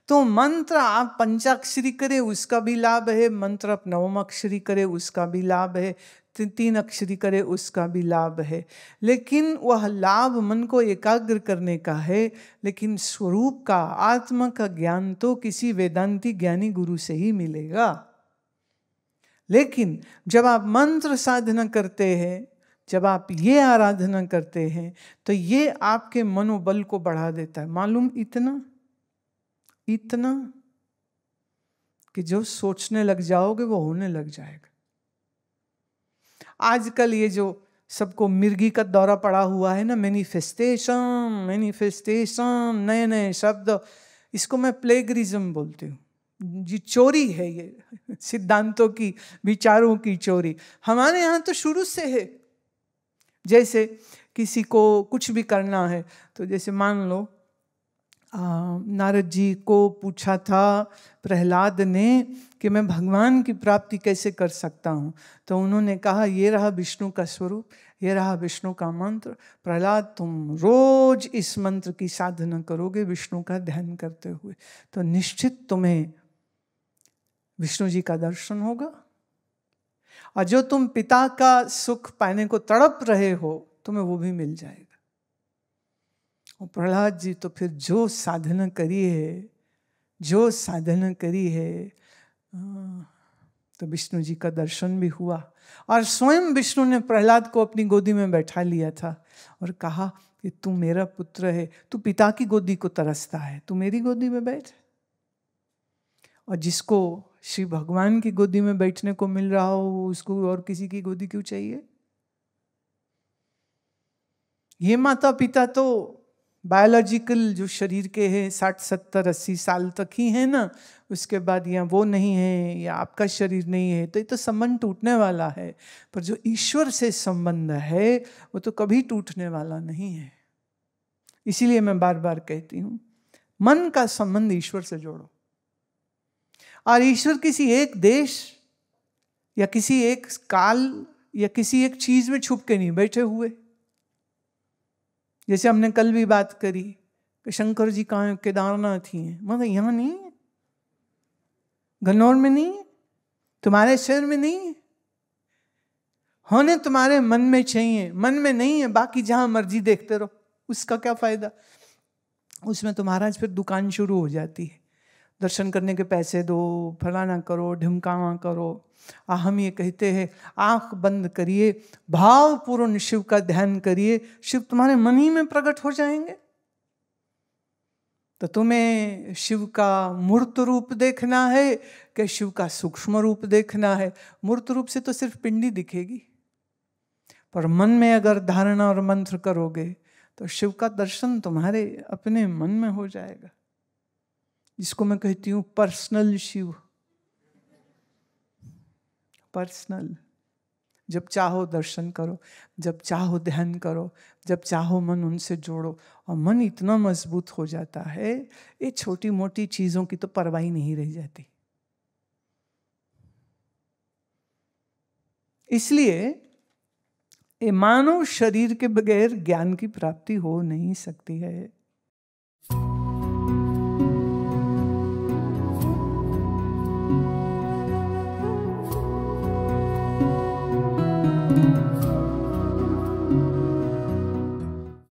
तो मंत्र आप पंचाक्षरी करें उसका भी लाभ है, मंत्र आप नवमाक्षरी करें उसका भी लाभ है, 3 अक्षरी करे उसका भी लाभ है। लेकिन वह लाभ मन को एकाग्र करने का है, लेकिन स्वरूप का, आत्मा का ज्ञान तो किसी वेदांती ज्ञानी गुरु से ही मिलेगा। लेकिन जब आप मंत्र साधना करते हैं, जब आप ये आराधना करते हैं, तो ये आपके मनोबल को बढ़ा देता है। मालूम इतना कि जो सोचने लग जाओगे वो होने लग जाएगा। आजकल ये जो सबको मिर्गी का दौरा पड़ा हुआ है ना, मैनिफेस्टेशन, नए नए शब्द, इसको मैं प्लेगरिज्म बोलती हूँ जी। चोरी है ये, सिद्धांतों की, विचारों की चोरी। हमारे यहाँ तो शुरू से है। जैसे किसी को कुछ भी करना है, तो जैसे मान लो नारद जी को पूछा था प्रहलाद ने कि मैं भगवान की प्राप्ति कैसे कर सकता हूँ, तो उन्होंने कहा ये रहा विष्णु का स्वरूप, ये रहा विष्णु का मंत्र। प्रहलाद तुम रोज इस मंत्र की साधना करोगे विष्णु का ध्यान करते हुए, तो निश्चित तुम्हें विष्णु जी का दर्शन होगा। और जो तुम पिता का सुख पाने को तड़प रहे हो, तुम्हें वो भी मिल जाएगा। और प्रहलाद जी तो फिर जो साधना करी है, तो विष्णु जी का दर्शन भी हुआ। और स्वयं विष्णु ने प्रहलाद को अपनी गोदी में बैठा लिया था और कहा कि तू मेरा पुत्र है, तू पिता की गोदी को तरसता है, तू मेरी गोदी में बैठ। और जिसको श्री भगवान की गोदी में बैठने को मिल रहा हो, उसको और किसी की गोदी क्यों चाहिए? ये माता पिता तो बायोलॉजिकल जो शरीर के हैं 60, 70, 80 साल तक ही है ना, उसके बाद या वो नहीं है या आपका शरीर नहीं है, तो ये तो संबंध टूटने वाला है। पर जो ईश्वर से संबंध है वो तो कभी टूटने वाला नहीं है। इसीलिए मैं बार बार कहती हूँ, मन का संबंध ईश्वर से जोड़ो। और ईश्वर किसी एक देश या किसी एक काल या किसी एक चीज में छुप के नहीं बैठे हुए। जैसे हमने कल भी बात करी कि शंकर जी कहाँ, केदारनाथ ही हैं, मतलब यहाँ नहीं है, गन्नौर में नहीं है, तुम्हारे शहर में नहीं है। होने तुम्हारे मन में चाहिए, मन में नहीं है, बाकी जहां मर्जी देखते रहो, उसका क्या फायदा? उसमें तो महाराज फिर दुकान शुरू हो जाती है, दर्शन करने के पैसे दो, फलाना करो, ढिमकाना करो। हम ये कहते हैं आंख बंद करिए, भावपूर्ण शिव का ध्यान करिए, शिव तुम्हारे मन ही में प्रकट हो जाएंगे। तो तुम्हें शिव का मूर्त रूप देखना है कि शिव का सूक्ष्म रूप देखना है? मूर्त रूप से तो सिर्फ पिंडी दिखेगी, पर मन में अगर धारणा और मंत्र करोगे तो शिव का दर्शन तुम्हारे अपने मन में हो जाएगा। जिसको मैं कहती हूँ पर्सनल शिव। पर्सनल, जब चाहो दर्शन करो, जब चाहो ध्यान करो, जब चाहो मन उनसे जोड़ो, और मन इतना मजबूत हो जाता है, ये छोटी मोटी चीजों की तो परवाह ही नहीं रह जाती। इसलिए ये मानव शरीर के बगैर ज्ञान की प्राप्ति हो नहीं सकती है।